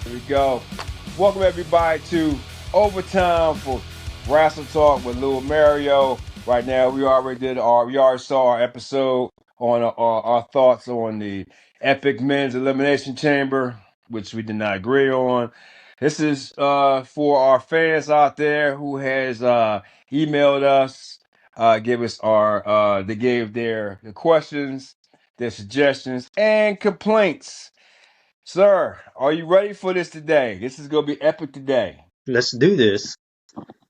Here we go. Welcome everybody to Overtime for Wrastle Talk with Lil Mario. Right now, we already saw our episode on our thoughts on the Epic Men's Elimination Chamber, which we did not agree on. This is for our fans out there who has emailed us, they gave their questions, their suggestions, and complaints. Sir, are you ready for this today? This is going to be epic today. Let's do this.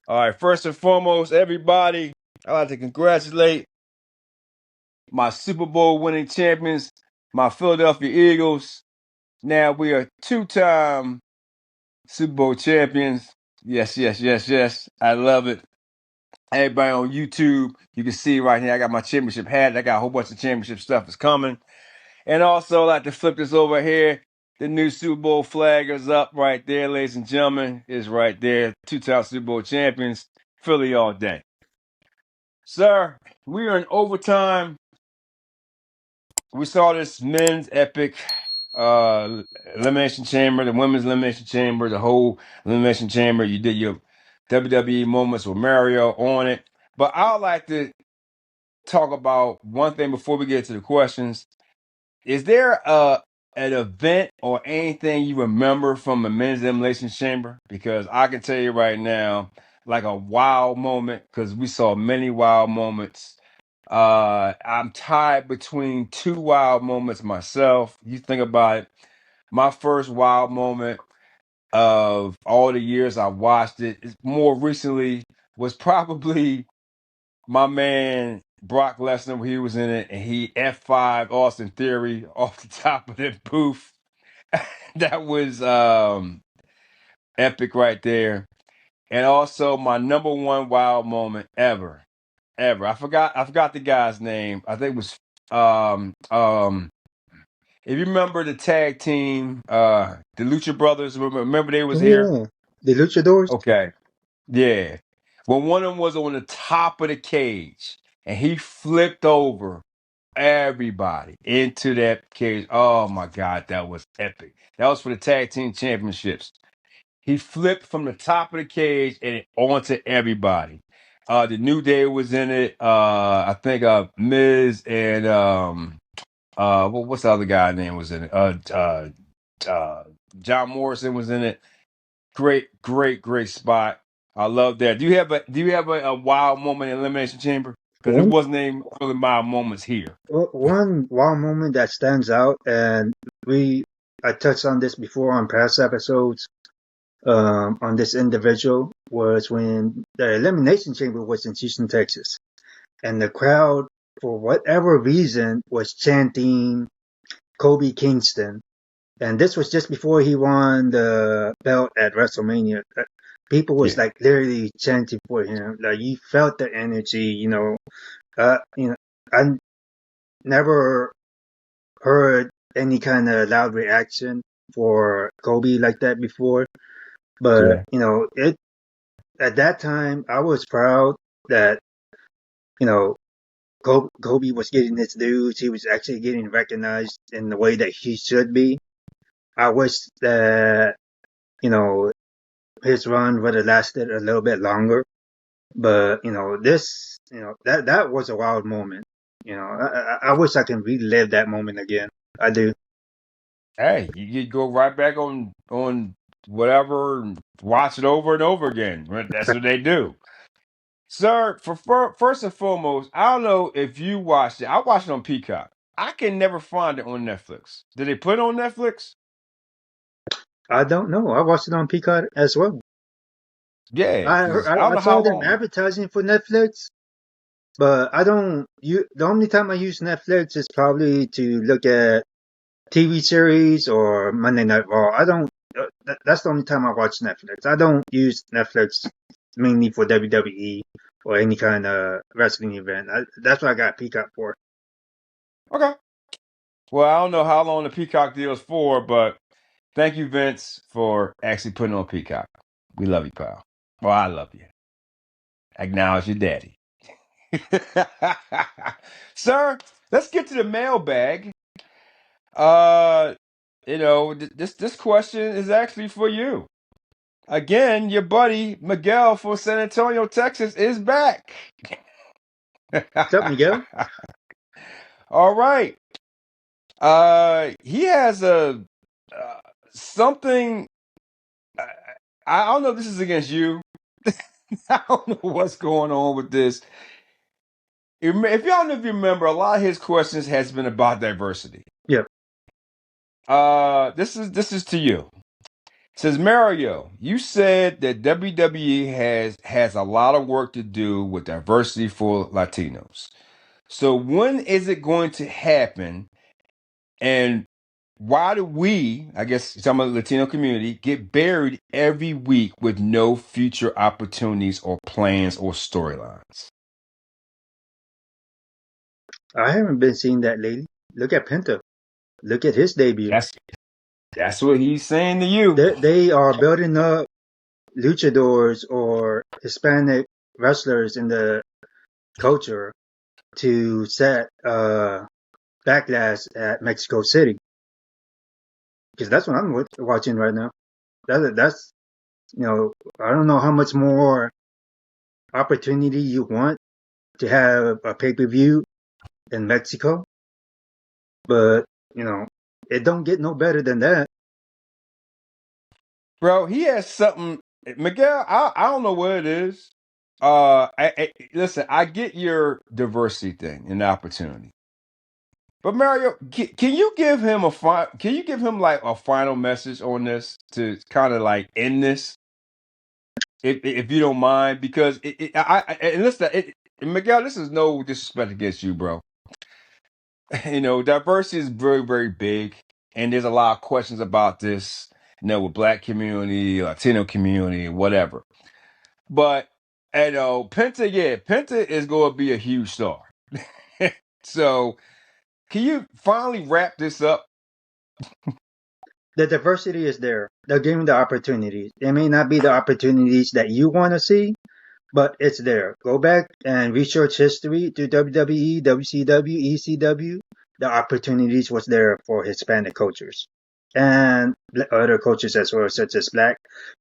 All right, first and foremost, everybody, I'd like to congratulate my Super Bowl winning champions, my Philadelphia Eagles. Now we are two-time Super Bowl champions. Yes, yes, yes, yes. I love it. Everybody on YouTube, you can see right here, I got my championship hat. I got a whole bunch of championship stuff that's coming. And also, I'd like to flip this over here. The new Super Bowl flag is up right there, ladies and gentlemen. Is right there. Two-time Super Bowl champions. Philly all day. Sir, we are in overtime. We saw this men's epic Elimination Chamber, the women's Elimination Chamber, the whole Elimination Chamber. You did your WWE moments with Mario on it. But I'd like to talk about one thing before we get to the questions. Is there an event or anything you remember from the men's elimination chamber? Because I can tell you right now, like a wow moment, because we saw many wow moments. I'm tied between two wild moments myself. You think about it. My first wild moment of all the years I watched it, more recently, was probably my man Brock Lesnar when he was in it, and he F5 Austin Theory off the top of that booth. That was epic right there. And also my number one wild moment ever. I forgot the guy's name. I think it was if you remember the tag team, the Lucha Brothers, remember they was here? Yeah, the luchadors. Okay. Yeah. When one of them was on the top of the cage and he flipped over everybody into that cage. Oh my God, that was epic. That was for the tag team championships. He flipped from the top of the cage and onto everybody. The New Day was in it. I think Miz and what's the other guy name was in it? Uh, John Morrison was in it. Great spot. I love that. Do you have a wild moment in Elimination Chamber? Because there One, wasn't any really wild moments here. one wow moment that stands out, and I touched on this before on past episodes. On this individual was when the Elimination Chamber was in Houston, Texas, and the crowd, for whatever reason, was chanting Kobe Kingston. And this was just before he won the belt at WrestleMania. People was Yeah. like literally chanting for him. Like you felt the energy, I never heard any kind of loud reaction for Kobe like that before. But Yeah. it at that time I was proud that you know Kobe was getting his dues. He was actually getting recognized in the way that he should be. I wish that you know his run would have lasted a little bit longer. But that was a wild moment. I wish I can relive that moment again. I do. Hey, you go right back on whatever and watch it over and over again. Right? That's what they do. Sir, first and foremost, I don't know if you watched it. I watched it on Peacock. I can never find it on Netflix. Did they put it on Netflix? I don't know. I watched it on Peacock as well. Yeah, I because I don't I know saw how them long. advertising for Netflix, but I don't. The only time I use Netflix is probably to look at TV series or Monday Night Raw. I don't. That's the only time I watch Netflix. I don't use Netflix mainly for WWE or any kind of wrestling event. That's what I got Peacock for. Okay. Well, I don't know how long the Peacock deal is for, but thank you, Vince, for actually putting on Peacock. We love you, pal. Well, I love you. Acknowledge your daddy. Sir, let's get to the mailbag. Uh, this question is actually for you. Again, your buddy Miguel for San Antonio, Texas is back. What's up, Miguel? All right. He has a something. I don't know if this is against you. I don't know what's going on with this. If y'all know if you remember, a lot of his questions has been about diversity. Yeah. This is to you. It says Mario, you said that WWE has a lot of work to do with diversity for Latinos. So when is it going to happen? And why do we, I guess some of the Latino community, get buried every week with no future opportunities or plans or storylines? I haven't been seeing that lately. Look at Penta. Look at his debut. That's what he's saying to you. They are building up luchadors or Hispanic wrestlers in the culture to set backlash at Mexico City. Because that's what I'm watching right now. That's I don't know how much more opportunity you want to have a pay-per-view in Mexico, but it don't get no better than that. Bro, he has something. Miguel, I don't know what it is. Listen, I get your diversity thing and the opportunity. But Mario, can you give him like a final message on this to kind of like end this, if you don't mind? Because and listen, Miguel, this is no disrespect against you, bro. Diversity is very, very big, and there's a lot of questions about this. With Black community, Latino community, whatever. But Penta is going to be a huge star. So, can you finally wrap this up? The diversity is there. They're giving the opportunities. It may not be the opportunities that you want to see, but it's there. Go back and research history to WWE, WCW, ECW. The opportunities was there for Hispanic cultures and other cultures as well, such as Black,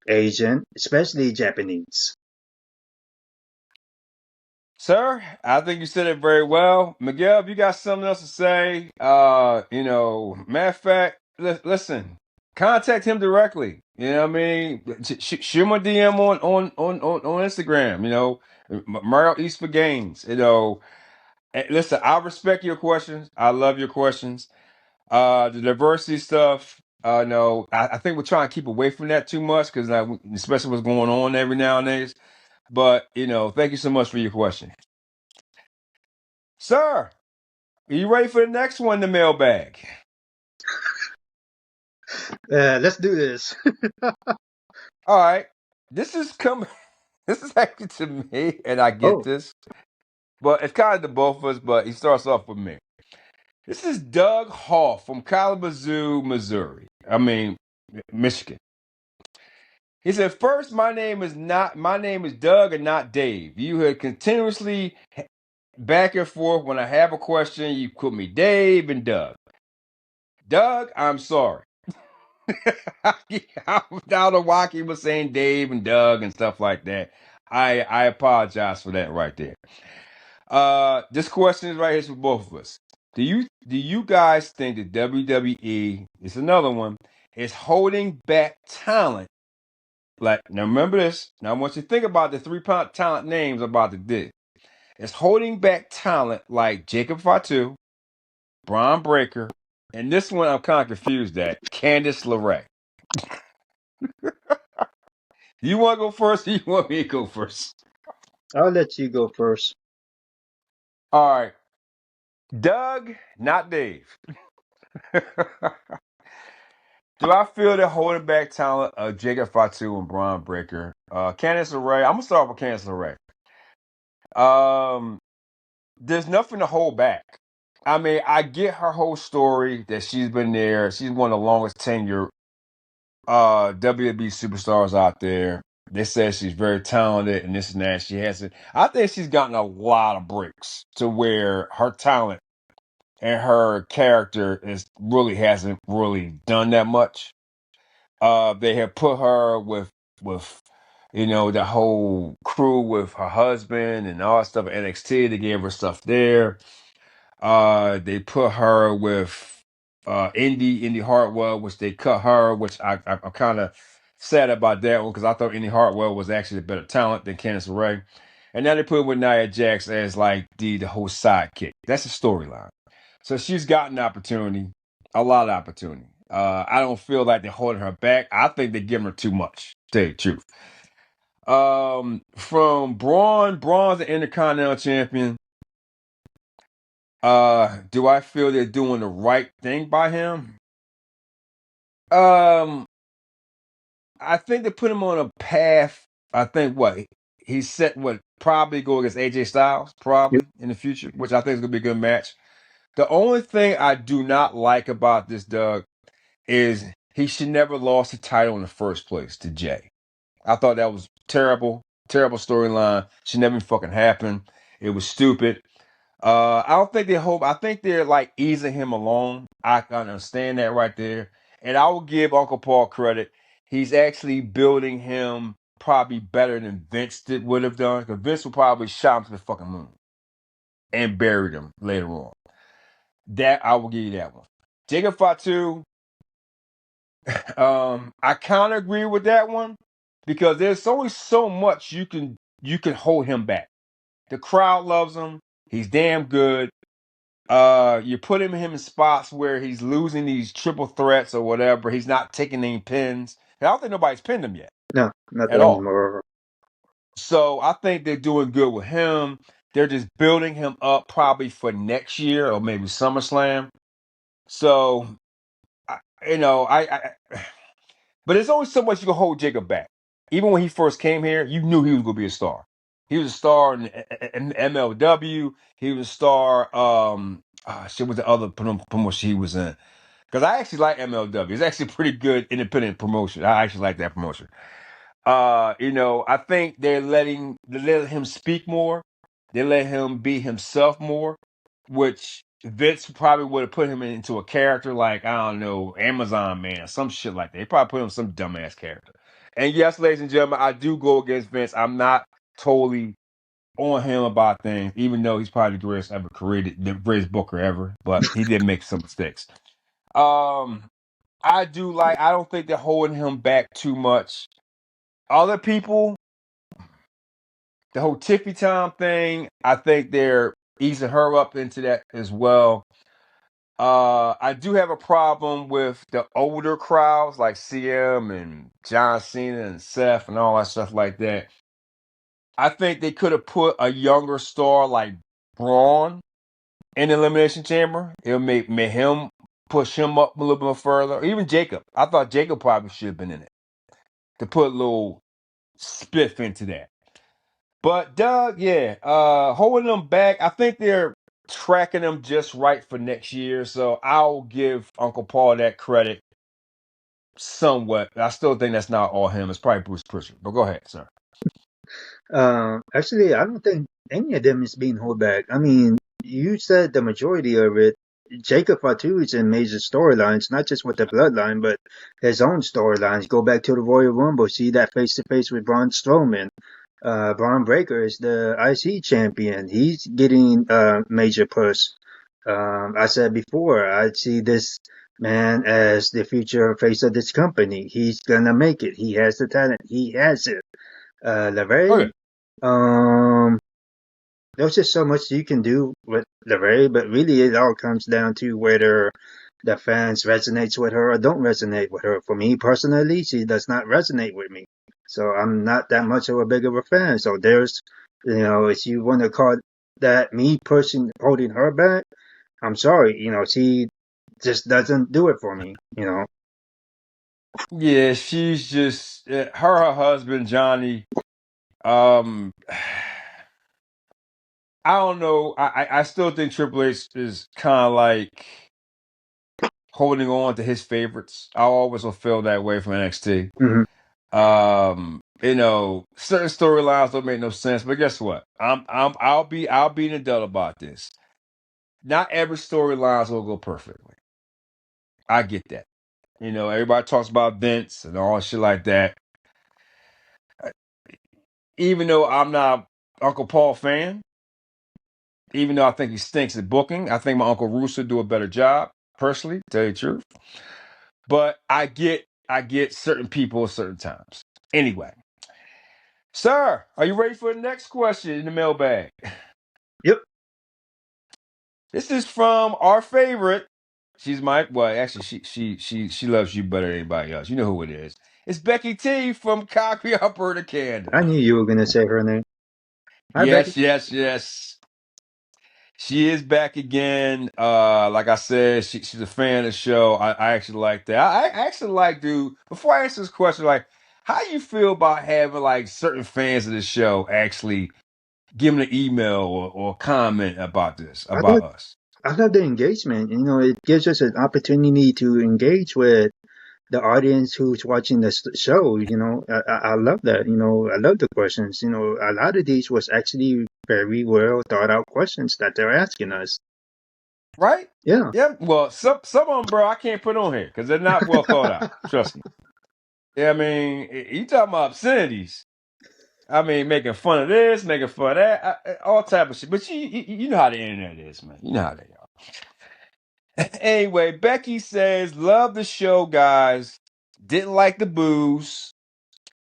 Asian, especially Japanese. Sir, I think you said it very well. Miguel, if you got something else to say, matter of fact, listen, contact him directly. You know what I mean? Shoot him a DM on Instagram, Mario East for Games. Listen, I respect your questions. I love your questions. The diversity stuff, no, I think we're trying to keep away from that too much because especially what's going on every nowadays. But, thank you so much for your question. Sir, are you ready for the next one, the mailbag? Let's do this. All right. This is coming. This is actually to me, and I get Oh, this, but it's kind of to both of us, but he starts off with me. This is Doug Hall from Kalamazoo, Missouri. Michigan. He said, first, my name is Doug and not Dave. You had continuously back and forth. When I have a question, you put me Dave and Doug. Doug, I'm sorry. I don't know why he was saying Dave and Doug and stuff like that. I apologize for that right there. This question is right here for both of us. Do you guys think that WWE is another one is holding back talent? Like, now remember this. Now I want you to think about the 3 talent names I'm about to do. It's holding back talent like Jacob Fatu, Braun Breaker, and this one I'm kind of confused at, Candice LeRae. You want to go first or you want me to go first? I'll let you go first. All right. Doug, not Dave. Do I feel they're holding back talent of Jacob Fatu and Braun Breaker? Candice LeRae, I'm going to start with Candice LeRae. There's nothing to hold back. I mean, I get her whole story that she's been there. She's one of the longest tenured WWE superstars out there. They said she's very talented and this and that. She hasn't. I think she's gotten a lot of breaks to where her talent and her character hasn't really done that much. They have put her with the whole crew with her husband and all that stuff at NXT. They gave her stuff there. They put her with Indy Hartwell, which they cut her, which I'm kind of sad about that one because I thought Indy Hartwell was actually a better talent than Candice LeRae. And now they put her with Nia Jax as like the whole sidekick. That's a storyline. So she's gotten opportunity, a lot of opportunity. I don't feel like they're holding her back. I think they're giving her too much, to tell you the truth. From Braun's the Intercontinental Champion. Do I feel they're doing the right thing by him? I think they put him on a path. I think he's set probably go against AJ Styles probably in the future, which I think is gonna be a good match. The only thing I do not like about this, Doug, is he should never lost the title in the first place to Jay. I thought that was terrible storyline. Should never fucking happen. It was stupid. I don't think they hope. I think they're like easing him along. I can understand that right there, and I will give Uncle Paul credit. He's actually building him probably better than Vince would have done. Because Vince would probably shot him to the fucking moon and buried him later on. That I will give you that one. Jacob Fatu, I kind of agree with that one because there's only so much you can hold him back. The crowd loves him. He's damn good. You put him in spots where he's losing these triple threats or whatever. He's not taking any pins. And I don't think nobody's pinned him yet No, not at all. anymore. So I think they're doing good with him. They're just building him up probably for next year or maybe SummerSlam. So, I but there's only so much you can hold Jacob back. Even when he first came here, you knew he was going to be a star. He was a star in MLW. He was a star. Shit was the other promotion he was in. Because I actually like MLW. It's actually a pretty good independent promotion. I actually like that promotion. I think they let him speak more. They let him be himself more, which Vince probably would have put him into a character like, I don't know, Amazon Man, some shit like that. They probably put him in some dumbass character. And yes, ladies and gentlemen, I do go against Vince. I'm not totally on him about things, even though he's probably the greatest ever created, the greatest booker ever, but he did make some mistakes. I don't think they're holding him back too much. Other people, the whole Tiffy Time thing, I think they're easing her up into that as well. I do have a problem with the older crowds like CM and John Cena and Seth and all that stuff like that. I think they could have put a younger star like Braun in the Elimination Chamber. It'll make him push him up a little bit further. Even Jacob. I thought Jacob probably should have been in it to put a little spiff into that. But Doug, holding them back. I think they're tracking them just right for next year. So I'll give Uncle Paul that credit somewhat. I still think that's not all him. It's probably Bruce Prichard. But go ahead, sir. Actually, I don't think any of them is being held back. I mean, you said the majority of it. Jacob Fatu is in major storylines, not just with the bloodline, but his own storylines. Go back to the Royal Rumble, see that face to face with Braun Strowman. Braun Breaker is the IC champion. He's getting major push. I said before, I see this man as the future face of this company. He's gonna make it. He has the talent. He has it. LeRae, Okay. there's just so much you can do with LeRae, but really it all comes down to whether the fans resonates with her or don't resonate with her. For me personally, she does not resonate with me. So I'm not that much of a big of a fan. So there's, if you want to call that me pushing, holding her back, I'm sorry. She just doesn't do it for me. Yeah, she's just her husband Johnny. Um, I don't know. I still think Triple H is kind of like holding on to his favorites. I always will feel that way from NXT. Hmm. Certain storylines don't make no sense, but guess what? I'll be an adult about this. not every storyline will go perfectly. I get that. Everybody talks about Vince and all shit like that. Even though I'm not Uncle Paul fan, even though I think he stinks at booking, I think my Uncle Russo do a better job, personally, to tell you the truth. But I get certain people at certain times. Anyway, sir, are you ready for the next question in the mailbag? Yep. This is from our favorite. Actually, she loves you better than anybody else. You know who it is. It's Becky T from Calgary, Alberta, Canada. I knew you were gonna say her name. Hi, Becky. Yes. She is back again. Like I said, she's a fan of the show. I actually like that. I actually like, dude, before I answer this question, like, how you feel about having like certain fans of the show actually give them an email or comment about I love us? I love the engagement. It gives us an opportunity to engage with the audience who's watching the show. I love that. I love the questions. A lot of these was actually very well thought out questions that they're asking us. Right? Yeah. Yeah. Well, some of them, bro, I can't put on here because they're not well thought out. Trust me. Yeah, I mean, you talking about obscenities. I mean, making fun of this, making fun of that, all type of shit. But you know how the internet is, man. You know how they are. Anyway, Becky says, love the show, guys. Didn't like the booze.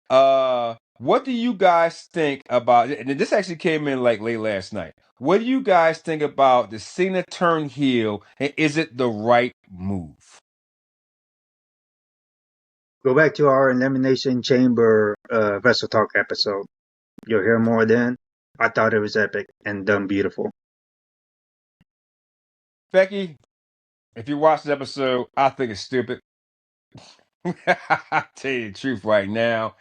What do you guys think about it? And this actually came in like late last night. What do you guys think about the Cena turn heel? And is it the right move? Go back to our Elimination Chamber Wrestle Talk episode. You'll hear more then. I thought it was epic and done beautiful. Becky, if you watch the episode, I think it's stupid. I'll tell you the truth right now.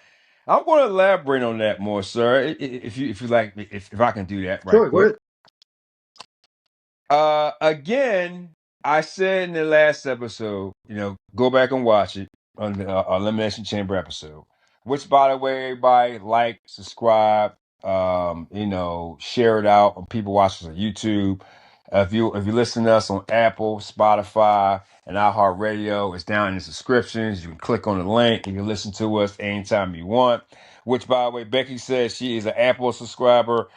I'm going to elaborate on that more, sir. If you like, if I can do that right Sure, quick. good. Again, I said in the last episode, go back and watch it on the Elimination Chamber episode. Which, by the way, everybody like, subscribe, share it out on people watching on YouTube. If you listen to us on Apple, Spotify, and iHeart Radio, it's down in the descriptions. You can click on the link and you can listen to us anytime you want. Which, by the way, Becky says she is an Apple subscriber.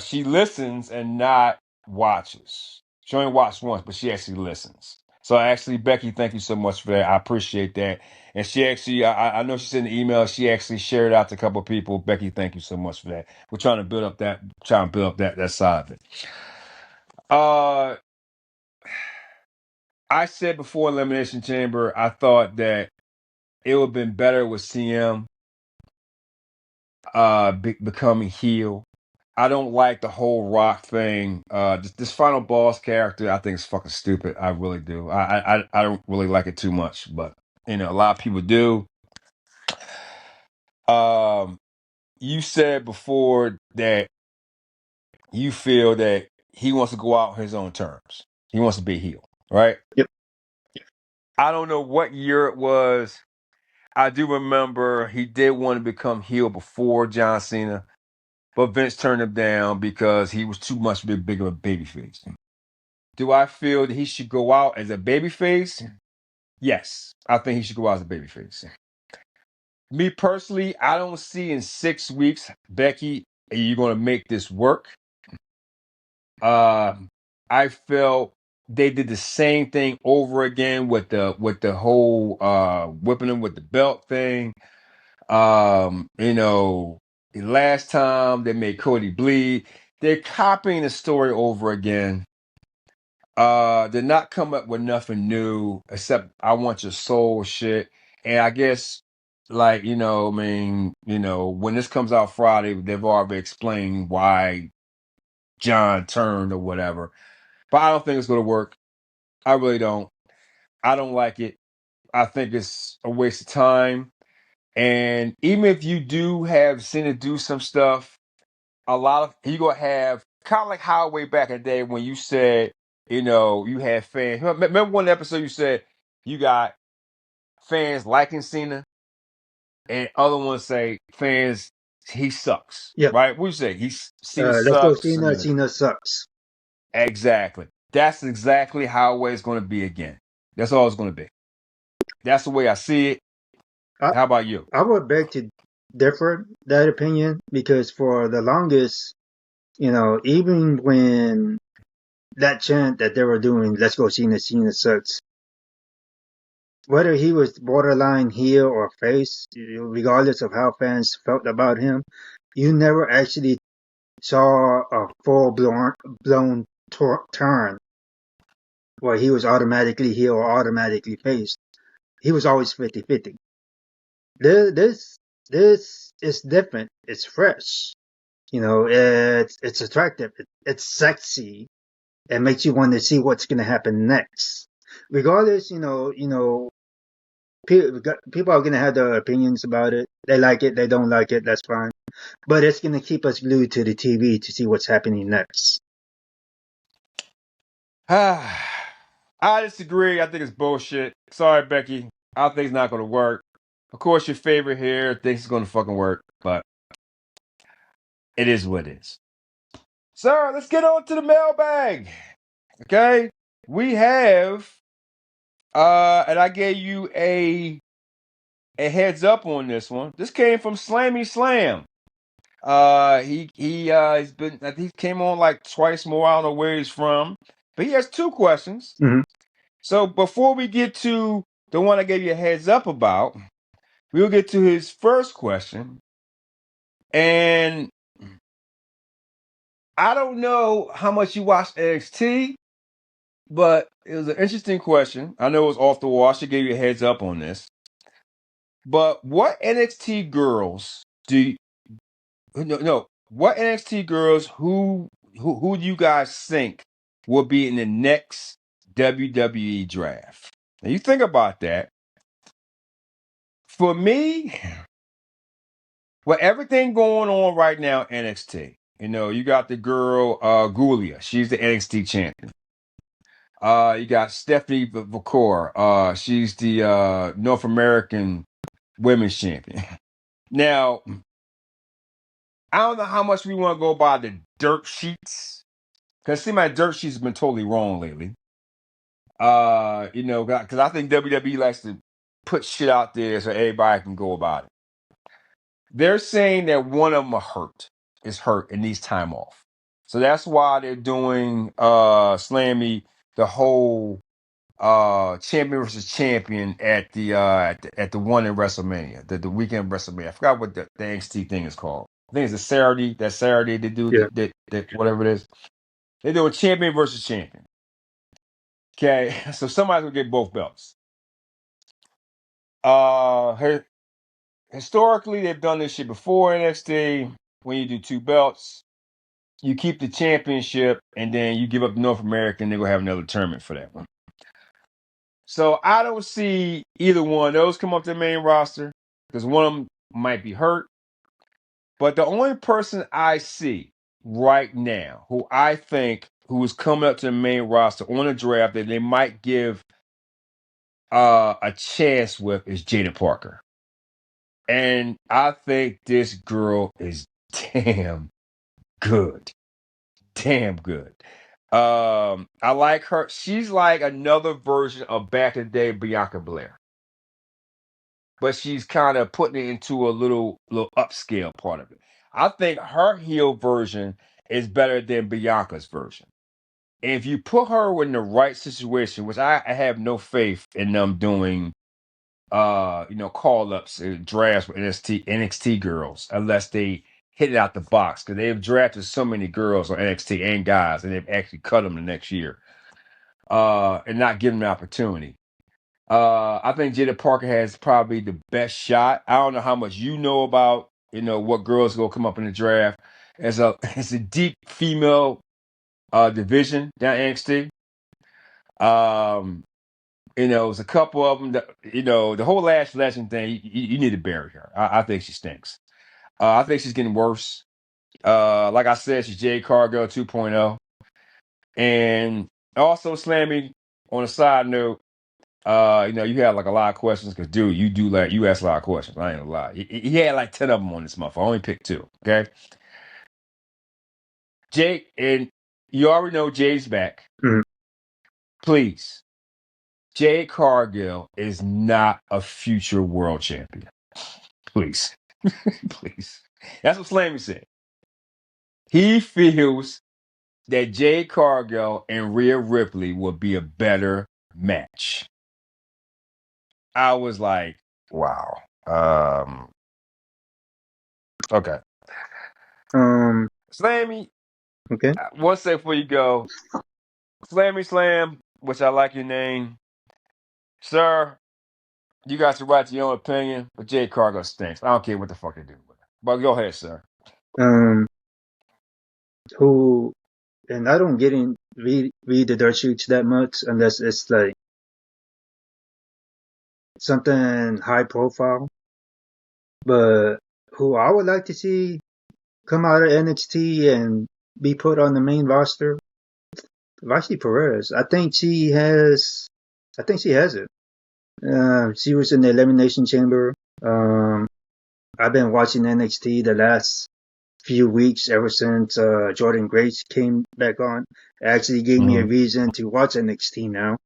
She listens and not watches. She only watched once, but she actually listens. So actually, Becky, thank you so much for that. I appreciate that. And she actually, I know she sent an email. She actually shared it out to a couple of people. Becky, thank you so much for that. We're trying to build up that side of it. I said before Elimination Chamber, I thought that it would have been better with CM becoming heel. I don't like the whole Rock thing. This final boss character, I think is fucking stupid. I really do. I don't really like it too much, but a lot of people do. You said before that you feel that he wants to go out on his own terms. He wants to be a heel, right? Yep. I don't know what year it was. I do remember he did want to become heel before John Cena, but Vince turned him down because he was too much big of a babyface. Do I feel that he should go out as a babyface? Yes, I think he should go out as a babyface. Me personally, I don't see in 6 weeks, Becky, you're going to make this work. I felt they did the same thing over again with the whole whipping him with the belt thing. The last time they made Cody bleed, they're copying the story over again. They're not coming up with nothing new except I want your soul shit. And I guess when this comes out Friday, they've already explained why John turned or whatever. But I don't think it's gonna work. I really don't. I don't like it. I think it's a waste of time. And even if you do have Cena do some stuff, a lot of you gonna have kind of like how way back in the day when you said, you had fans. Remember one episode you said you got fans liking Cena, and other ones say fans he sucks, Yep. right? What you say? Cena Let's go sucks. Cena. Cena sucks. Exactly. that's exactly how it's going to be again. That's all it's going to be. That's the way I see it. I, How about you? I would beg to differ that opinion because for the longest, even when that chant that they were doing, "Let's go Cena, Cena sucks," whether he was borderline heel or face, regardless of how fans felt about him, you never actually saw a full blown turn where he was automatically heel or automatically face. He was always 50-50. This is different. It's fresh. It's attractive. It's sexy. It makes you want to see what's going to happen next. Regardless, people are going to have their opinions about it. They like it, they don't like it, that's fine. But it's going to keep us glued to the TV to see what's happening next. I disagree. I think it's bullshit. Sorry, Becky. I think it's not going to work. Of course, your favorite here thinks it's going to fucking work, but it is what it is. So let's get on to the mailbag. Okay, we have, and I gave you a heads up on this one. This came from Slammy Slam. He's been. I think he came on like twice more. I don't know where he's from, but he has two questions. Mhm. So before we get to the one I gave you a heads up about, we'll get to his first question. And I don't know how much you watch NXT, but it was an interesting question. I know it was off the wall. I should give you a heads up on this. But what NXT girls do no, what NXT girls who do you guys think will be in the next WWE draft? Now you think about that. For me, with everything going on right now in NXT, you got the girl Gulia. She's the NXT champion. You got Stephanie Vakor. She's the North American Women's Champion. Now, I don't know how much we want to go by the dirt sheets. Because see, my dirt sheets have been totally wrong lately. Because I think WWE likes to put shit out there so everybody can go about it. They're saying that one of them is hurt and needs time off. So that's why they're doing Slammy the whole champion versus champion at the one in WrestleMania, the weekend WrestleMania. I forgot what the NXT thing is called. I think it's a Saturday. That Saturday they do Yeah. that whatever it is. They do a champion versus champion. Okay, so somebody's gonna get both belts. Historically they've done this shit before in NXT. When you do two belts, you keep the championship and then you give up the North American. They're gonna have another tournament for that one. So I don't see either one of those come up to the main roster because one of them might be hurt. But the only person I see right now who I think who is coming up to the main roster on the draft that they might give a chance with is Jada Parker. And I think this girl is damn good. Damn good. I like her. She's like another version of back in the day Bianca Belair. But she's kind of putting it into a little upscale part of it. I think her heel version is better than Bianca's version. And if you put her in the right situation, which I have no faith in them doing call ups and drafts with NXT girls unless they hit it out the box because they've drafted so many girls on NXT and guys and they've actually cut them the next year and not given them an opportunity. I think Jada Parker has probably the best shot. I don't know how much you know about, what girls will come up in the draft. It's a deep female division down NXT. There's a couple of them that, the whole Lash Legend thing, you need to bury her. I think she stinks. I think she's getting worse. Like I said, she's Jade Cargill 2.0. And also, Slammy, on a side note, you had like a lot of questions because, dude, you asked a lot of questions. I ain't gonna lie. He had like 10 of them on this month. I only picked 2. Okay. Jake, and you already know Jade's back. Mhm. please. Jade Cargill is not a future world champion. Please. Please. That's what Slammy said. He feels that Jade Cargill and Rhea Ripley would be a better match. I was like, wow. Okay. Slammy, Okay. one second before you go. Slammy Slam, which I like your name. Sir, you got the right to your own opinion, but Jade Cargill stinks. I don't care what the fuck they do with it. But go ahead, sir. Who, and I don't read the dirt sheets that much unless it's like something high profile. But who I would like to see come out of NXT and be put on the main roster, Rashi Perez. I think she has it. She was in the Elimination Chamber. I've been watching NXT the last few weeks ever since Jordan Grace came back on. It actually gave me a reason to watch NXT now.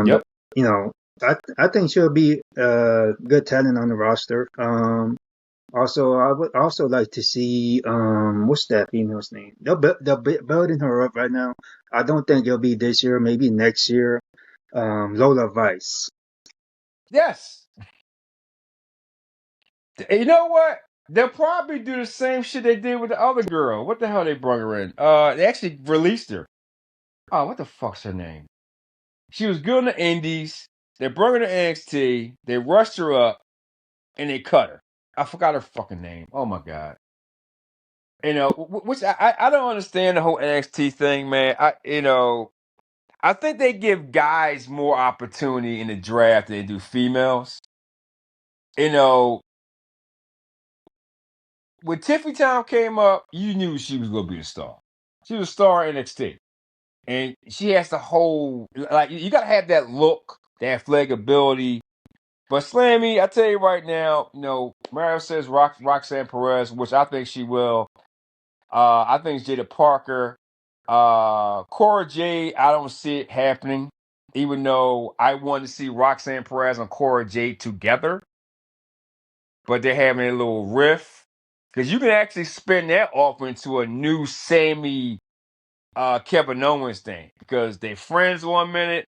Yep. You know, I think she'll be good talent on the roster. Also, I would also like to see what's that female's name? They're building her up right now. I don't think it'll be this year, maybe next year. Lola Vice. Yes. You know what? They'll probably do the same shit they did with the other girl. What the hell they brought her in? They actually released her. Oh, what the fuck's her name? She was good in the Indies. They brought her to NXT. They rushed her up, and they cut her. I forgot her fucking name. Oh my god. You know, which I don't understand the whole NXT thing, man. I think they give guys more opportunity in the draft than they do females. You know, when Tiffany Time came up, you knew she was going to be a star. She was a star in NXT. And she has the whole, like, you got to have that look, that athletic ability. But Slammy, I tell you right now, Mario says Roxanne Perez, which I think she will. I think it's Jada Parker. Cora Jade, I don't see it happening, even though I want to see Roxanne Perez and Cora Jade together. But they're having a little riff. Because you can actually spin that off into a new Sammy Kevin Owens thing. Because they're friends 1 minute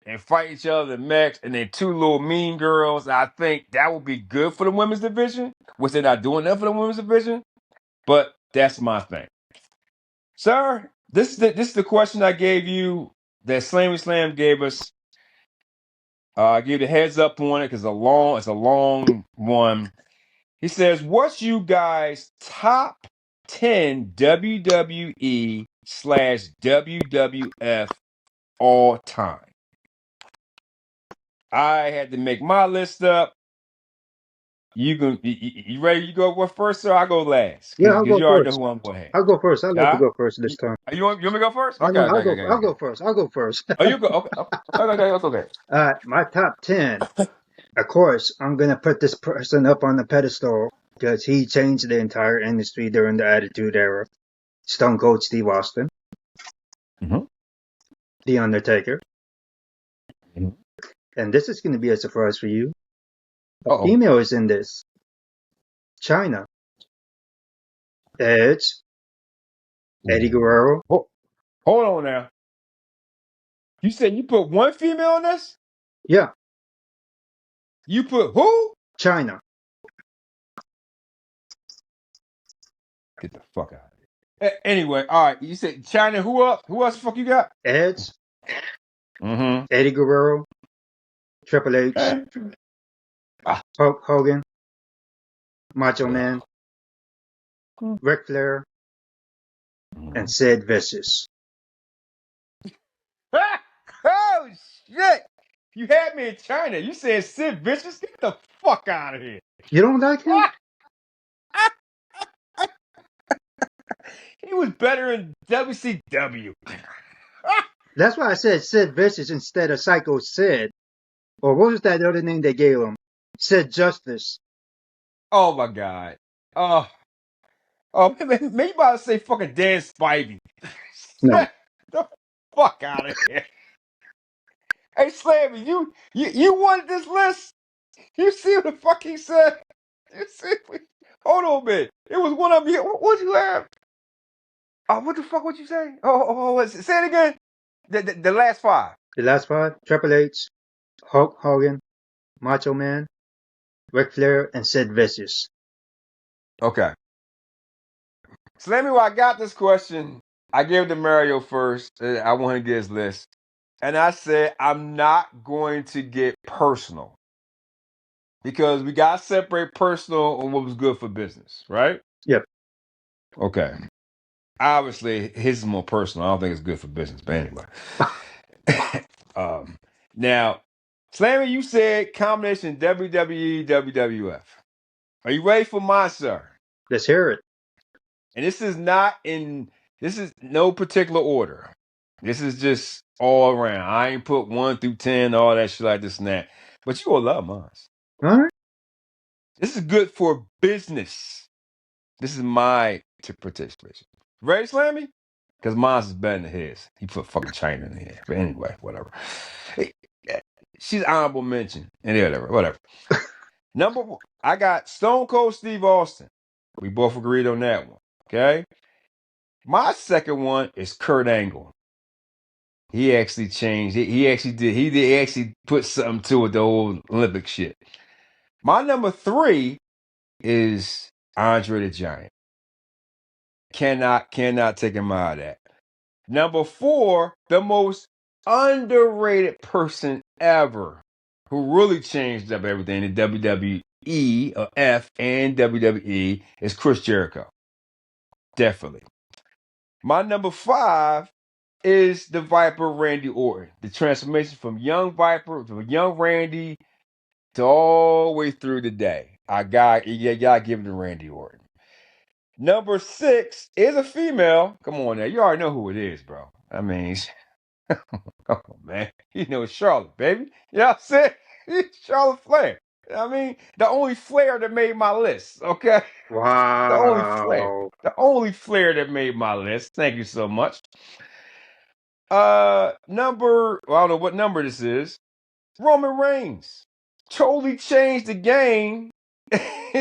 and fight each other the next, and they're two little mean girls. I think that would be good for the women's division, which they're not doing that for the women's division. But that's my thing. Sir, this is the question I gave you that Slammy Slam gave us. I gave the heads up on it because it's a long one. He says, what's you guys' top 10 WWE/WWF all time? I had to make my list up. You ready to go first, or I go last? Yeah, Because I'll go you already know first. who I'm going to have. I'll go first. I'd like to Huh? go first this time. You want me to go first? I Okay, know. okay, okay, I'll okay. go first. I'll go first. Oh, you go. Okay, okay, that's okay. My top 10. Of course, I'm gonna put this person up on the pedestal because he changed the entire industry during the Attitude Era. Stone Cold Steve Austin, The Undertaker, and this is gonna be a surprise for you. A female is in this. China, Edge, Eddie Guerrero. Hold on now. You said you put one female in this? Yeah, You put who? China. Get the fuck out of here. Anyway, all right. You said China. Who else? Who else the fuck you got? Edge, Eddie Guerrero, Triple H, Hulk Hogan, Macho Man, Ric Flair, and Sid Vicious. Oh shit! You had me in China. You said Sid Vicious. Get the fuck out of here. You don't like him? He was better in WCW. That's why I said Sid Vicious instead of Psycho Sid. Or what was that other name they gave him? Sid Justice. Oh my god. Oh, maybe you about to say fucking Dan Spivey. No. The fuck out of here. Hey, Slammy, you wanted this list? You see what the fuck he said? You see? Hold on a minute. It was one of you. What'd you have? Oh, what the fuck would you say? Say it again. The last five. The last five: Triple H, Hulk Hogan, Macho Man, Ric Flair, and Sid Vicious. Okay. Slammy, when I got this question, I gave it to Mario first. I want to get his list. And I said, I'm not going to get personal. Because we got to separate personal and what was good for business, right? Yep. Okay. Obviously, his is more personal. I don't think it's good for business, but anyway. um, now, Slammy, you said combination WWE, WWF. Are you ready for mine, sir? Let's hear it. And this is no particular order. This is just all around. I ain't put 1 through 10, all that shit like this and that. But you gonna love mine. All right. This is good for business. This is my participation. Ready, Slammy? Because mine is better than his. He put fucking China in here. But anyway, whatever. She's honorable mention. And whatever. Number one, I got Stone Cold Steve Austin. We both agreed on that one. Okay. My second one is Kurt Angle. He actually changed. He actually put something to it, the whole Olympic shit. My number 3 is Andre the Giant. Cannot take him out of that. Number 4, the most underrated person ever who really changed up everything in WWE or F and WWE is Chris Jericho. Definitely. My number 5 is the Viper Randy Orton. The transformation from young Viper to young Randy to all the way through the day. You gotta give it to Randy Orton. Number 6 is a female. Come on now. You already know who it is, bro. I mean, come on, man. You know it's Charlotte, baby. You know what I'm saying? It's Charlotte Flair. I mean, the only Flair that made my list, okay? The only Flair. Wow. The only Flair that made my list. Thank you so much. I don't know what number this is. Roman Reigns totally changed the game in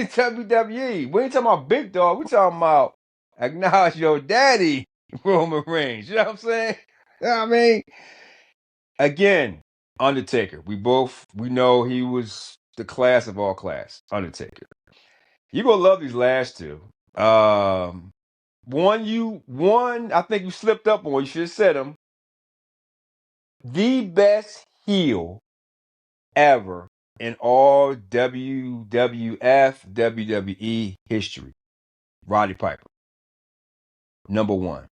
WWE. We ain't talking about big dog. We talking about acknowledge your daddy, Roman Reigns. You know what I'm saying? You know what I mean? Again, Undertaker. We know he was the class of all class. Undertaker. You gonna love these last two. One, I think you slipped up on. You should have said them. The best heel ever in all WWF, WWE history. Roddy Piper. Number 1.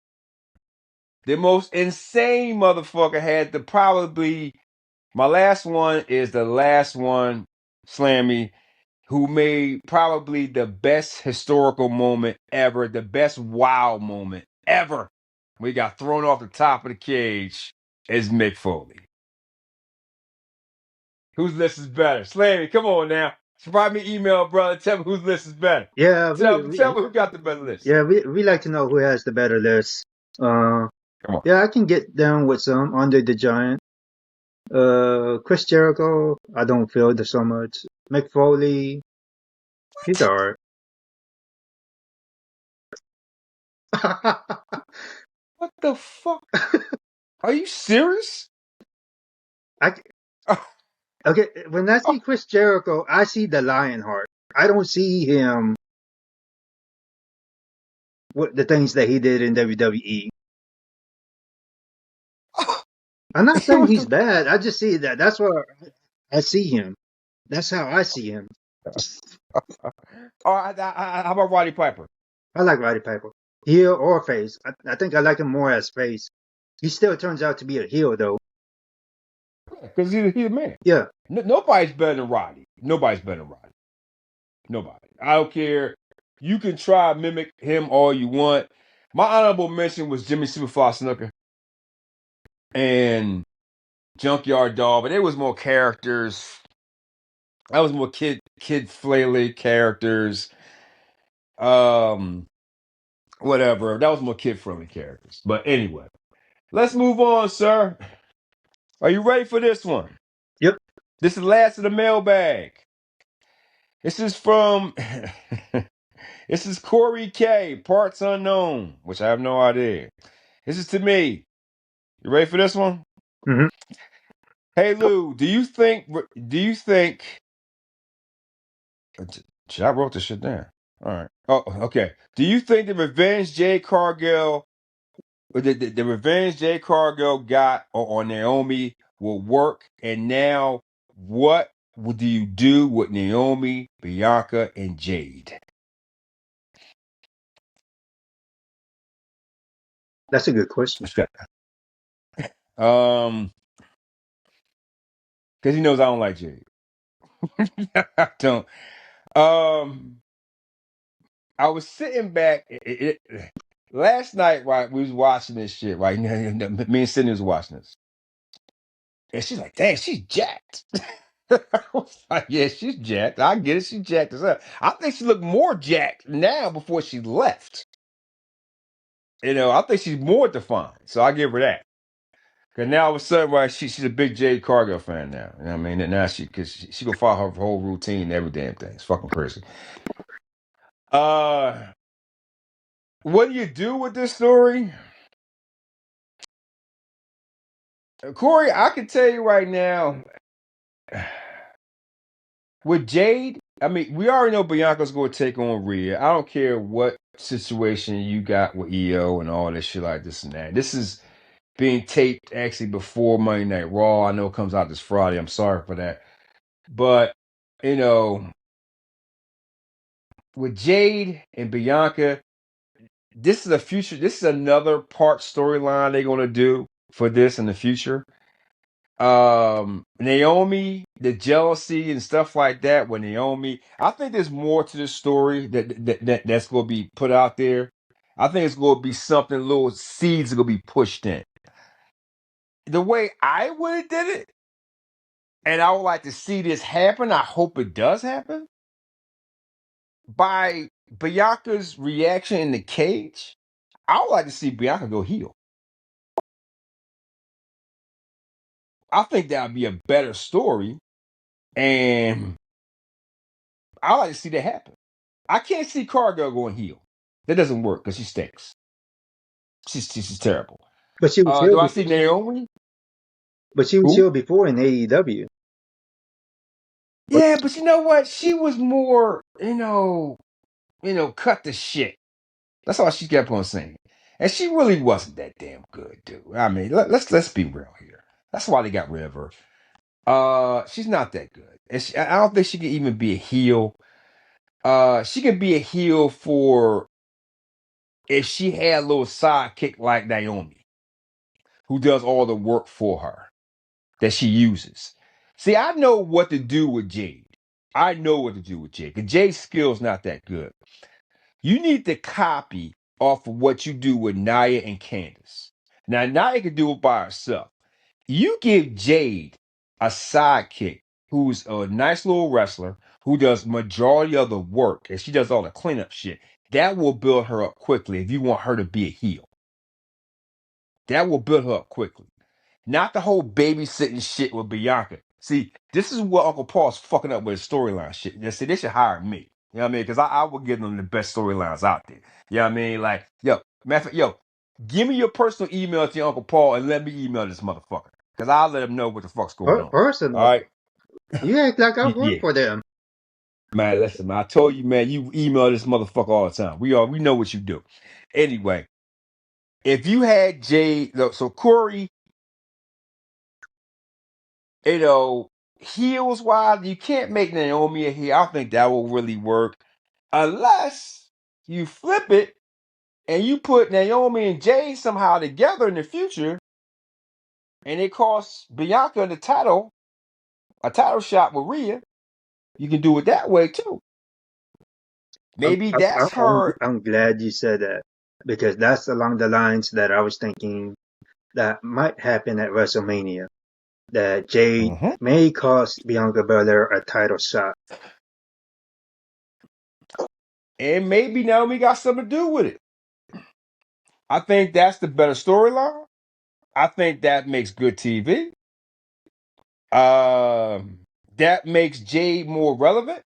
The most insane motherfucker had to probably, my last one is the last one, Slammy, who made probably the best historical moment ever, the best wow moment ever. We got thrown off the top of the cage is Mick Foley. Whose list is better? Slammy, come on now. Write me email, brother. Tell me whose list is better. Yeah, Tell me who got the better list. yeah, we like to know who has the better list. Come on. Yeah, I can get down with some Andre the Giant. Chris Jericho, I don't feel this so much. Mick Foley, he's alright. What the fuck? Are you serious? Okay, when I see Chris Jericho, I see the Lionheart. I don't see him with the things that he did in WWE. I'm not saying he's bad. I just see that. That's where I see him. That's how I see him. How about Roddy Piper? I like Roddy Piper, heel or face. I think I like him more as face. He still turns out to be a heel, though. Because he's a man. Yeah. Nobody's better than Roddy. Nobody's better than Roddy. Nobody. I don't care. You can try to mimic him all you want. My honorable mention was Jimmy Superfly Snooker and Junkyard Dog, but there was more characters. That was more kid flaily characters. Whatever. That was more kid friendly characters. But anyway, let's move on, sir. Are you ready for this one? Yep. This is the last of the mailbag. This is from this is Corey K, parts unknown, which I have no idea. This is to me. You ready for this one? Hmm. Hey Lou, do you think I wrote this shit down. All right. Oh, okay. Do you think the revenge Jade Cargill the revenge Jade Cargill got on Naomi will work? And now what do you do with Naomi, Bianca, and Jade? That's a good question. Um, because he knows I don't like Jade. I don't. Um, I was sitting back last night, right? We was watching this shit, right? Me and Sydney was watching this, and she's like, "Dang, she's jacked." I was like, "Yeah, she's jacked. I get it. She's jacked as hell. I think she looked more jacked now before she left. I think she's more defined. So I give her that. Cause now all of a sudden, right, she's a big Jade Cargill fan now. You know what I mean? And now cause she gonna follow her whole routine and every damn thing. It's fucking crazy. Uh, what do you do with this story? Corey, I can tell you right now, with Jade, I mean, we already know Bianca's going to take on Rhea. I don't care what situation you got with EO and all this shit like this and that. This is being taped actually before Monday Night Raw. I know it comes out this Friday. I'm sorry for that. But, you know, with Jade and Bianca, this is a future. This is another part storyline they're going to do for this in the future. Naomi, the jealousy and stuff like that with Naomi, I think there's more to the story that's going to be put out there. I think it's going to be something, little seeds are going to be pushed in. The way I would have did it, and I would like to see this happen, I hope it does happen, by Bianca's reaction in the cage, I would like to see Bianca go heel. I think that would be a better story, and I like to see that happen. I can't see Cargill going heel. That doesn't work because she stinks. She's terrible. But she was Do heel I see before. Naomi? But she was Who? heel before in AEW. But Yeah, but you know what? She was more, cut the shit. That's all she kept on saying. And she really wasn't that damn good, dude. I mean, let's be real here. That's why they got rid of her. She's not that good. And I don't think she can even be a heel. She can be a heel for if she had a little sidekick like Naomi, who does all the work for her that she uses. See, I know what to do with Jade. I know what to do with Jade. Because Jade's skill's not that good. You need to copy off of what you do with Nia and Candace. Now, Nia can do it by herself. You give Jade a sidekick who's a nice little wrestler who does majority of the work and she does all the cleanup shit. That will build her up quickly if you want her to be a heel. That will build her up quickly. Not the whole babysitting shit with Bianca. See, this is what Uncle Paul's fucking up with his storyline shit. See, they should hire me. You know what I mean? Because I will give them the best storylines out there. You know what I mean? Like, matter of fact, give me your personal email to your Uncle Paul and let me email this motherfucker. Because I'll let him know what the fuck's going on. All personal. right? You act like I work Yeah. for them. Man, listen, man, I told you, man, you email this motherfucker all the time. We know what you do. Anyway, if you had Jay, so Corey, heels wise, you can't make Naomi a heel. I don't think that will really work unless you flip it and you put Naomi and Jay somehow together in the future, and it costs Bianca a title shot with Rhea. You can do it that way too. I'm, Maybe I'm, that's I'm her. I'm glad you said that because that's along the lines that I was thinking that might happen at WrestleMania. That Jade Mhm. may cost Bianca Belair a title shot. And maybe Naomi got something to do with it. I think that's the better storyline. I think that makes good TV. That makes Jade more relevant.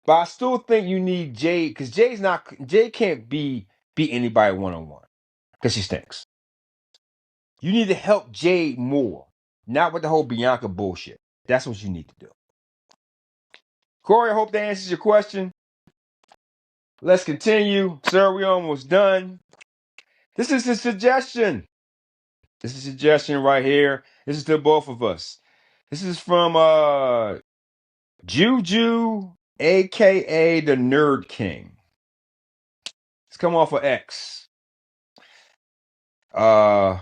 But I still think you need Jade because Jade can't beat anybody one-on-one because she stinks. You need to help Jade more, not with the whole Bianca bullshit. That's what you need to do. Corey, I hope that answers your question. Let's continue. Sir, we almost done. This is a suggestion. This is a suggestion right here. This is to both of us. This is from Juju, aka the Nerd King. It's come off of X. Yeah,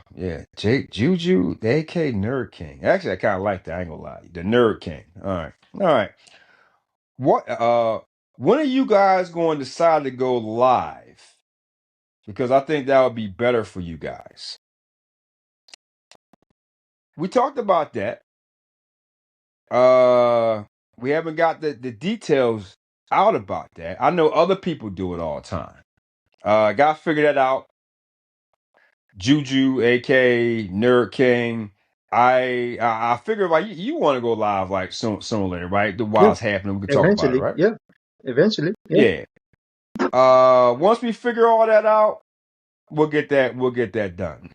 Juju, aka Nerd King. Actually, I kind of like that. I ain't gonna lie. The Nerd King. All right. When are you guys going to decide to go live? Because I think that would be better for you guys. We talked about that. We haven't got the details out about that. I know other people do it all the time. Got to figure that out. Juju, aka Nerd King. I figure like you want to go live like sooner or later, right? While it's happening, we can talk about it, Eventually, right? yeah. Eventually, yeah. Once we figure all that out, we'll get that done.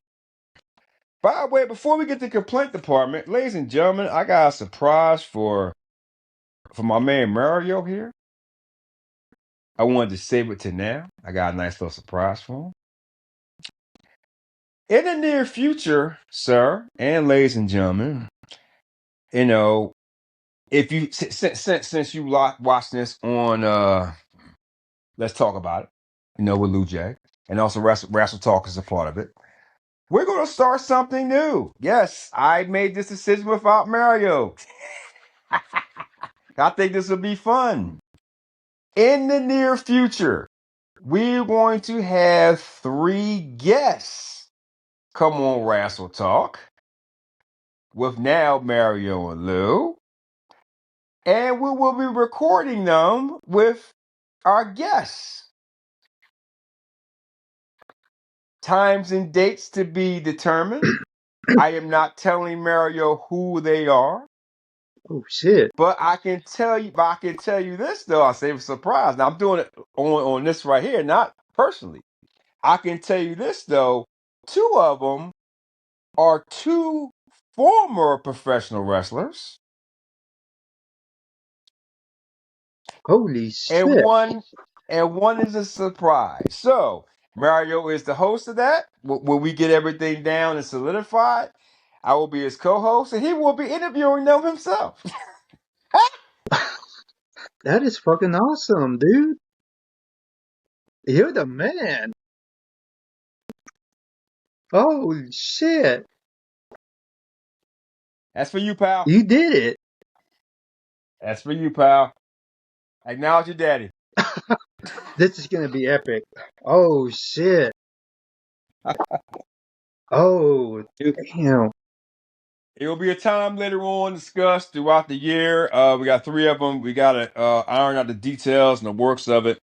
By the way, before we get to the complaint department, ladies and gentlemen, I got a surprise for my man Mario here. I wanted to save it to now. I got a nice little surprise for him. In the near future, sir and ladies and gentlemen, you know, if you since you watched this on Let's Talk About It, with Lou J, and also Wrastle Talk is a part of it. We're going to start something new. Yes, I made this decision without Mario. I think this will be fun. In the near future, we're going to have 3 guests come on Wrastle Talk with now Mario and Lou. And we will be recording them with our guests. Times and dates to be determined. I am not telling Mario who they are. Oh shit! But I can tell you this though. I say a surprise. Now I'm doing it on this right here, not personally. I can tell you this though. 2 of them are 2 former professional wrestlers, Holy and shit! one is a surprise. So Mario is the host of that. When we get everything down and solidified, I will be his co-host, and he will be interviewing them himself. That is fucking awesome, dude. You're the man. Oh shit! That's for you, pal. You did it. That's for you, pal. Acknowledge your daddy. This is gonna be epic. Oh shit! Oh damn! It will be a time later on discussed throughout the year. We got 3 of them. We got to iron out the details and the works of it.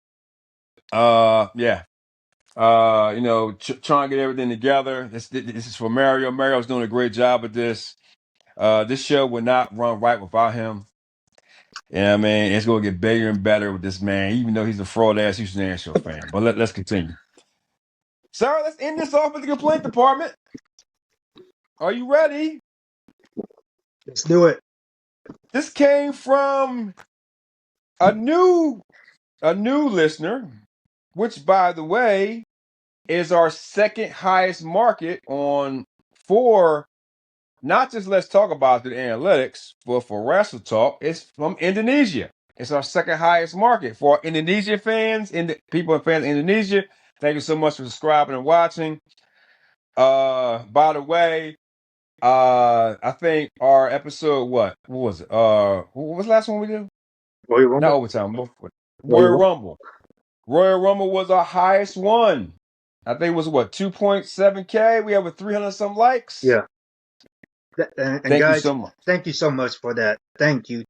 Yeah. Trying to get everything together. This is for Mario. Mario's doing a great job with this. This show would not run right without him. Yeah, man, it's going to get bigger and better with this man, even though he's a fraud ass Houston Astros fan. But let's continue. Sir, let's end this off with the complaint department. Are you ready? Let's do it. This came from a new listener, which by the way is our second highest market for not just Let's Talk About the analytics, but for Wrestle Talk. It's from Indonesia. It's our second highest market for our Indonesia fans and people and fans in Indonesia. Thank you so much for subscribing and watching. By the way, I think our episode what was it? What was the last one we did? Royal Not Rumble. overtime. Royal Rumble. Royal Rumble was our highest one. I think it was what 2.7K. We have a 300 some likes. Yeah. And Thank you guys, so much. thank you so much for that. Thank you.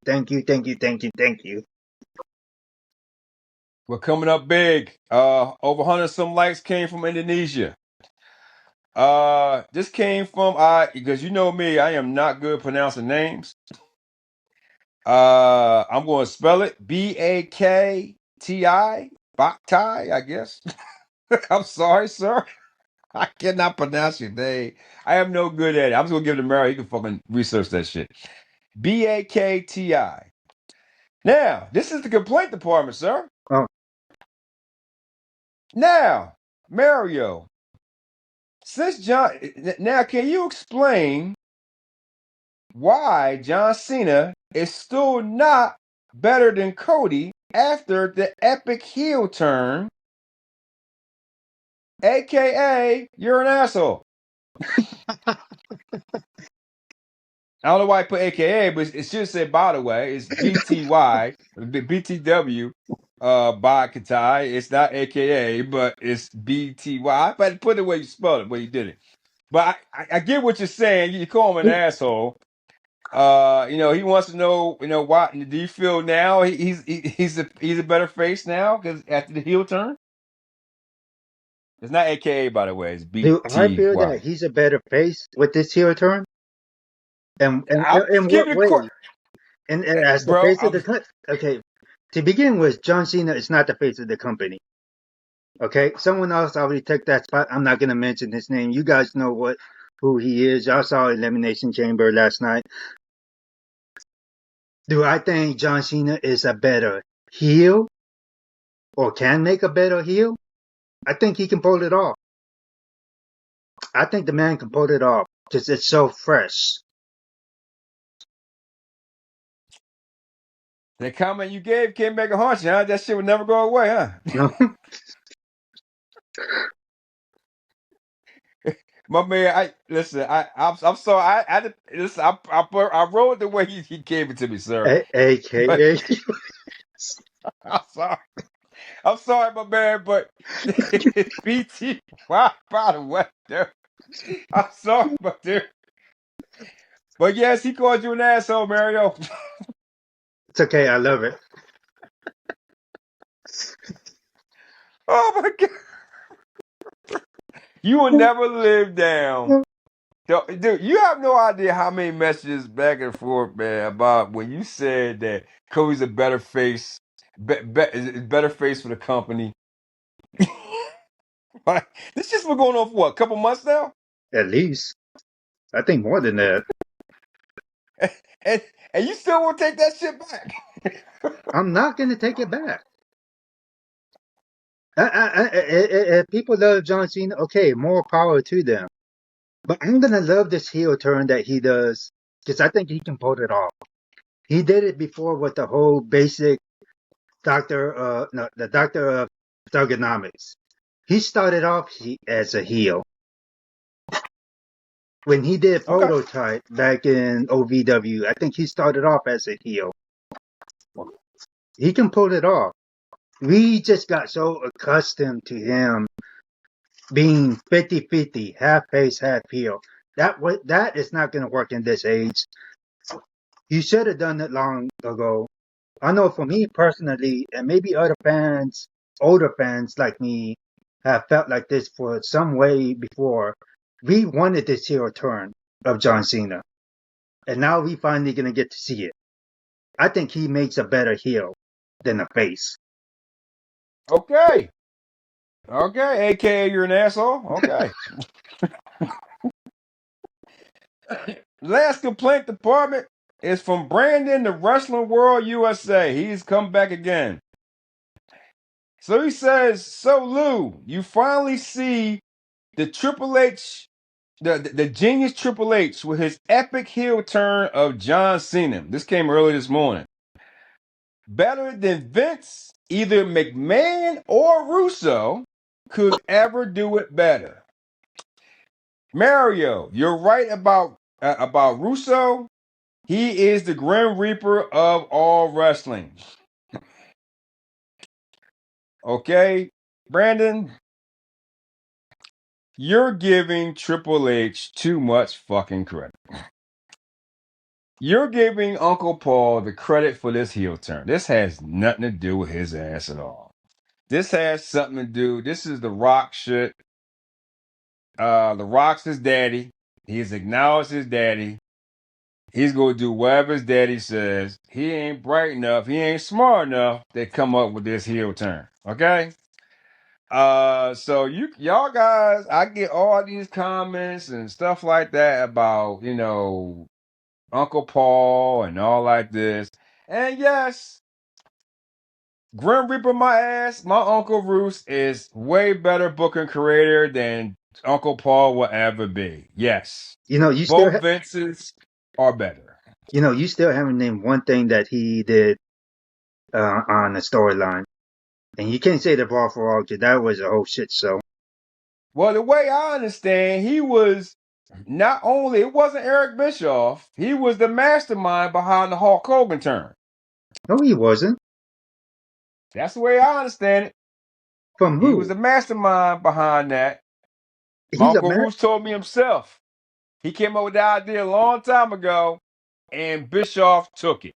We're coming up big. Over 100 some likes came from Indonesia. This came from because you know me, I am not good pronouncing names. I'm going to spell it Bakti, Bakti, I guess. I'm sorry, sir. I cannot pronounce your name. I am no good at it. I'm just gonna give it to Mary. You can fucking research that shit. Bakti. Now, this is the complaint department, sir. Oh, Now, Mario, since John, now can you explain why John Cena is still not better than Cody after the epic heel turn, aka you're an asshole? I don't know why I put AKA, but it should say by the way. It's BTY, BTW, by Katai. It's not AKA, but it's BTY. But put it where you spelled it, where you did it. But I get what you're saying. You call him an asshole. He wants to know, why do you feel now he's a better face now because after the heel turn? It's not AKA, by the way. It's do I feel that BTY. he's a better face with this heel turn? And I'm in just what giving you, way? And as the bro. face of the company, okay. To begin with, John Cena is not the face of the company. Okay, someone else already took that spot. I'm not going to mention his name. You guys know who he is. Y'all saw Elimination Chamber last night. Do I think John Cena is a better heel or can make a better heel? I think he can pull it off. I think the man can pull it off because it's so fresh. The comment you gave can't make a haunch, huh? That shit would never go away, huh? You My man, I'm sorry. Listen. I wrote it the way he gave it to me, sir. But AKA. I'm sorry. I'm sorry, my man. But BT, wow, by the way, dude. I'm sorry, but dude. But yes, he called you an asshole, Mario. It's okay. I love it. Oh my god, you will never live down. Dude, you have no idea how many messages back and forth, man, about when you said that Cody's a better face, is better face for the company. Like, this just been going on for what, a couple months now? At least. I think more than that. And and you still won't take that shit back. I'm not going to take it back. If people love John Cena, okay, more power to them. But I'm gonna love this heel turn that he does because I think he can pull it off. He did it before with the whole basic the doctor of thugonomics. He started off as a heel when he did Okay. prototype back in OVW. I think he started off as a heel. He can pull it off. We just got so accustomed to him being 50-50, half face, half heel. That is not going to work in this age. You should have done it long ago. I know for me personally, and maybe other fans, older fans like me, have felt like this for some way before. We wanted this heel turn of John Cena, and now we finally going to get to see it. I think he makes a better heel than a face. Okay. Okay. AKA you're an asshole. Okay. Last complaint department is from Brandon, the Wrestling World USA. He's come back again. So he says, so Lou, you finally see the Triple H, the genius Triple H with his epic heel turn of John Cena. This came early this morning. Better than Vince, either McMahon or Russo could ever do it better. Mario, you're right about Russo. He is the Grim Reaper of all wrestling. Okay, Brandon, you're giving Triple H too much fucking credit. You're giving Uncle Paul the credit for this heel turn. This has nothing to do with his ass at all. This has something to do. This is the Rock shit. The Rock's his daddy. He's acknowledged his daddy. He's gonna do whatever his daddy says. He ain't bright enough. He ain't smart enough to come up with this heel turn. Okay. So y'all guys, I get all these comments and stuff like that about Uncle Paul and all like this. And yes, Grim Reaper my ass, my Uncle Roos is way better booking creator than Uncle Paul will ever be. Yes. You know, you still, Both Vinces are better. you still haven't named one thing that he did on the storyline, and you can't say the Brawl for All because that was a whole shit show. Well, the way I understand, he was not only, it wasn't Eric Bischoff, he was the mastermind behind the Hulk Hogan turn. No, he wasn't. That's the way I understand it. From He was who? the mastermind behind that. My He's a Uncle man. Roos told me himself. He came up with the idea a long time ago, and Bischoff took it.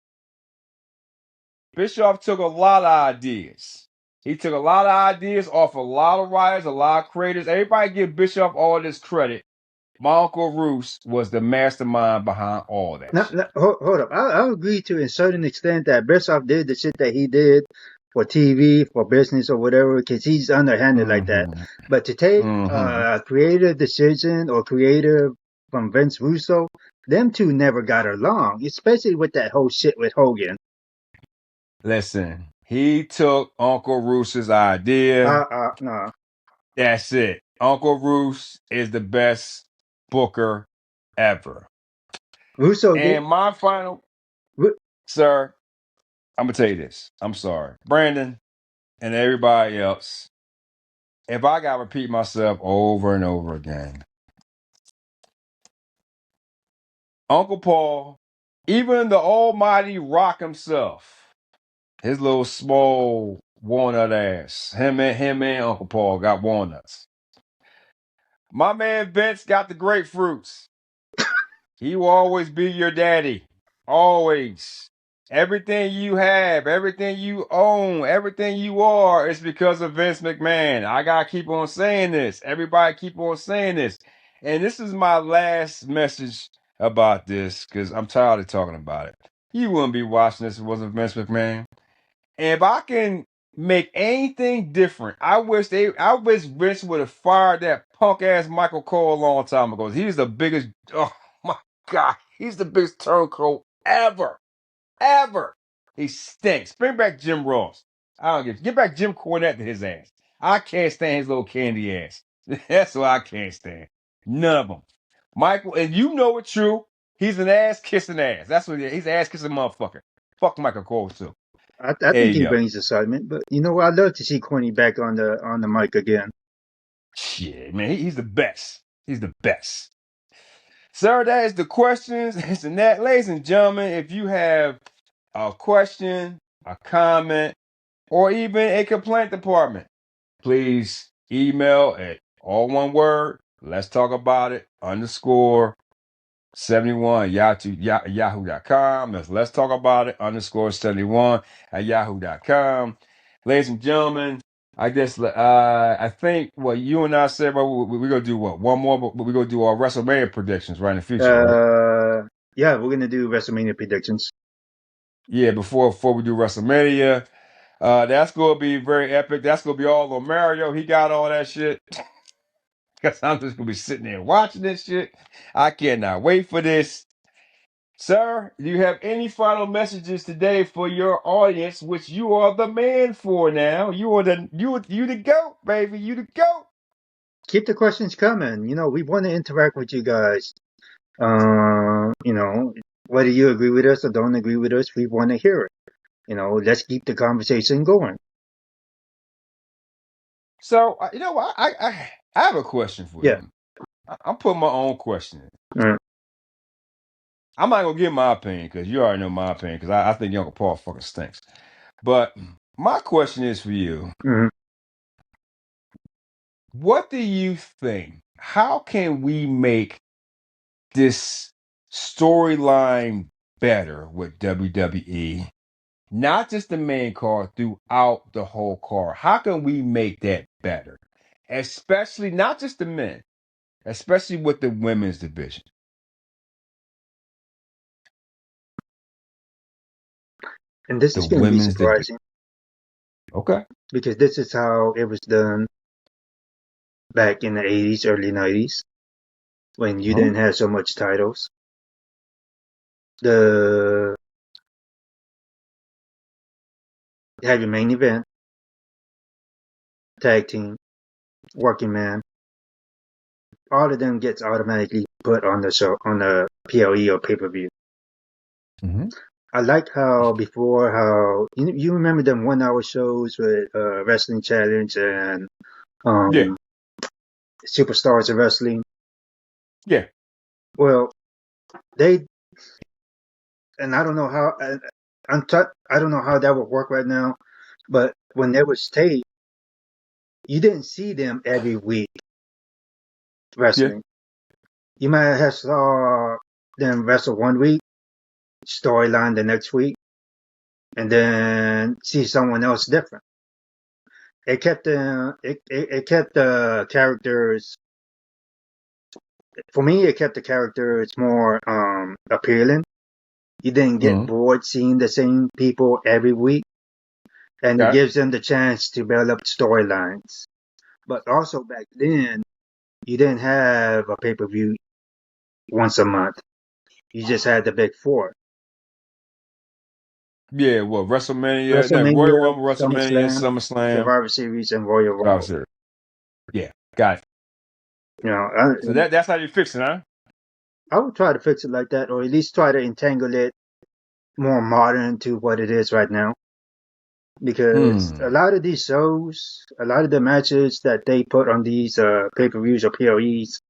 Bischoff took a lot of ideas. He took a lot of ideas off a lot of writers, a lot of creators. Everybody give Bischoff all this credit. My Uncle Roos was the mastermind behind all that No, shit. no, hold up. I'll agree to a certain extent that Bischoff did the shit that he did for TV, for business, or whatever, because he's underhanded like that. Mm-hmm. But to take Mm-hmm. a creative decision or creative from Vince Russo, them two never got along, especially with that whole shit with Hogan. Listen, he took Uncle Roos's idea. No. That's it. Uncle Roos is the best booker ever. Russo did. And my final, Ru- sir, I'm gonna tell you this. I'm sorry, Brandon, and everybody else. If I gotta repeat myself over and over again, Uncle Paul, even the almighty Rock himself, his little small walnut ass, him and Uncle Paul got walnuts. My man Vince got the grapefruits. He will always be your daddy. Always. Everything you have, everything you own, everything you are is because of Vince McMahon. I gotta keep on saying this. Everybody keep on saying this. And this is my last message about this because I'm tired of talking about it. You wouldn't be watching this if it wasn't Vince McMahon. And if I can make anything different, I wish Vince would have fired that punk ass Michael Cole a long time ago. He's the biggest, oh my God, he's the biggest turncoat ever. Ever. He stinks. Bring back Jim Ross. I don't get back Jim Cornette to his ass. I can't stand his little candy ass. That's what I can't stand. None of them. Michael, and you know it's true. He's an ass kissing ass. That's what he is. He's an ass kissing motherfucker. Fuck Michael Cole too. I There think you he go. brings excitement, but you know what? I'd love to see Corny back on the mic again. Shit, man, he's the best. He's the best. Sir, that is the questions. And that, ladies and gentlemen, if you have a question, a comment, or even a complaint department, please email at all one word, let's talk about it, _ 71 yahoo.com. That's let's talk about it _ 71 at yahoo.com. Ladies and gentlemen, I guess I think what you and I said, but we're gonna do what one more, but we're gonna do our WrestleMania predictions right in the future, right? Yeah, we're gonna do WrestleMania predictions. Yeah, before we do WrestleMania, that's gonna be very epic. That's gonna be all on Mario. He got all that shit. Because I'm just gonna be sitting there watching this shit. I cannot wait for this. Sir, do you have any final messages today for your audience, which you are the man for now? You are you the GOAT, baby. You the GOAT. Keep the questions coming. You know, we want to interact with you guys. You know, whether you agree with us or don't agree with us, we want to hear it. You know, let's keep the conversation going. So you know what? I have a question for Yeah. you. I'm putting my own question in. Mm, I'm not gonna give my opinion because you already know my opinion because I think Uncle Paul fucking stinks. But my question is for you. mm. What do you think? How can we make this storyline better with WWE? Not just the main card, throughout the whole card. How can we make that better? Especially not just the men. especially with the women's division. And this The is going to be women's division. surprising Okay. because this is how it was done back in the 80s, early 90s, when you Oh. didn't have so much titles. You have your main event, tag team, working man. All of them gets automatically put on the show, on the PLE or pay-per-view. Mm-hmm. I like how before, you remember them 1 hour shows with Wrestling Challenge and Yeah. Superstars of Wrestling. Yeah. Well, they, and I don't know how, I don't know how that would work right now, but when they was taped, you didn't see them every week Yeah. wrestling. You might have saw them wrestle 1 week, storyline the next week, and then see someone else different. It kept the characters. For me, it kept the characters more appealing. You didn't get Mm-hmm. bored seeing the same people every week, and it Okay. gives them the chance to develop storylines. But also back then, you didn't have a pay-per-view once a month. You just had the big four: Yeah. Well, WrestleMania, no, Royal WrestleMania, Rumble, WrestleMania, SummerSlam, SummerSlam. Survivor Series, and Royal Rumble. Obviously. Yeah. Got it. You know, So that's how you fix it, huh? I would try to fix it like that, or at least try to entangle it more modern to what it is right now. Because a Hmm. lot of these shows, a lot of the matches that they put on these pay-per-views or PLEs,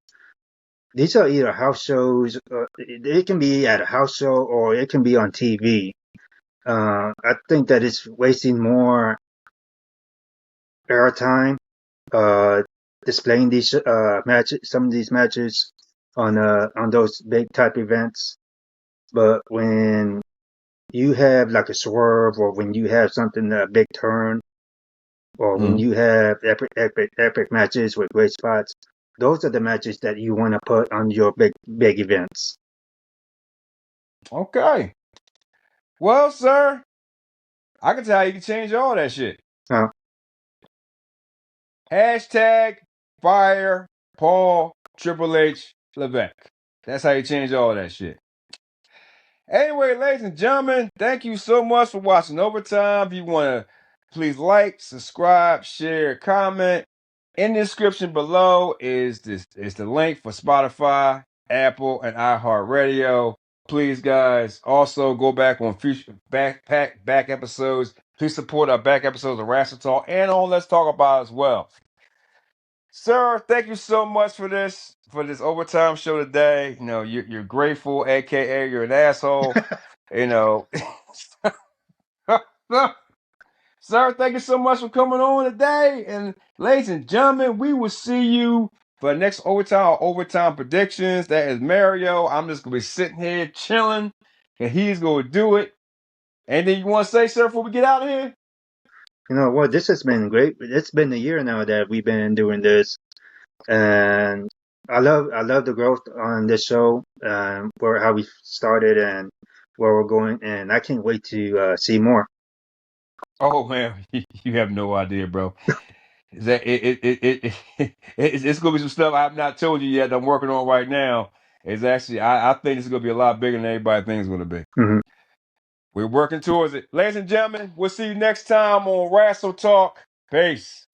these are either house shows. It can be at a house show or it can be on TV. I think that it's wasting more airtime displaying these matches, some of these matches on those big type events. But when you have like a swerve, or when you have something a big turn, or when Mm. you have epic matches with great spots, those are the matches that you want to put on your big events. Okay. Well, sir, I can tell how you can change all that shit. Uh, Hashtag fire Paul Triple H Levesque. That's how you change all that shit. Anyway, ladies and gentlemen, thank you so much for watching Overtime. If you want to please like, subscribe, share, comment. In the description below is the link for Spotify, Apple, and iHeart Radio. Please, guys, also go back on future back episodes. Please support our back episodes of Wrastle Talk and on Let's Talk About as well. Sir, thank you so much for this overtime show today. You know, you're grateful, aka you're an asshole. You know, sir, thank you so much for coming on today. And ladies and gentlemen, we will see you for the next overtime predictions. That is Mario. I'm just gonna be sitting here chilling, and he's gonna do it. Anything you want to say, sir, before we get out of here? you know what? This has been great. It's been a year now that we've been doing this, and I love the growth on this show, where how we started and where we're going, and I can't wait to see more. Oh man, you have no idea, bro. Is that it's gonna be some stuff I've not told you yet that I'm working on right now. It's actually I think it's gonna be a lot bigger than everybody thinks it's gonna be. Mhm. We're working towards it. Ladies and gentlemen, we'll see you next time on Wrastle Talk. Peace.